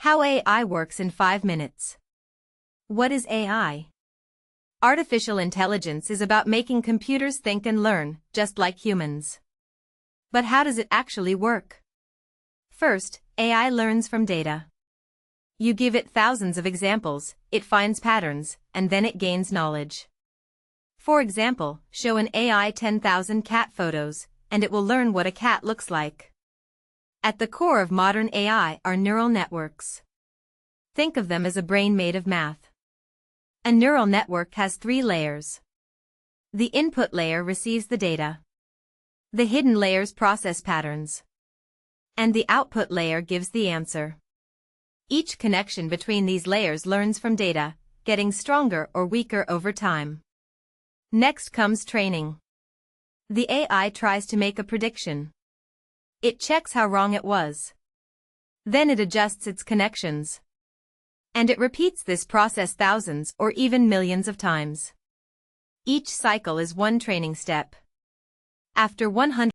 How AI works in 5 minutes. What is AI? Artificial intelligence is about making computers think and learn, just like humans. But how does it actually work? First, AI learns from data. You give it thousands of examples, it finds patterns, and then it gains knowledge. For example, show an AI 10,000 cat photos, and it will learn what a cat looks like. At the core of modern AI are neural networks. Think of them as a brain made of math. A neural network has 3 layers. The input layer receives the data. The hidden layers process patterns. And the output layer gives the answer. Each connection between these layers learns from data, getting stronger or weaker over time. Next comes training. The AI tries to make a prediction. It checks how wrong it was. Then it adjusts its connections. And it repeats this process thousands or even millions of times. Each cycle is one training step. After 100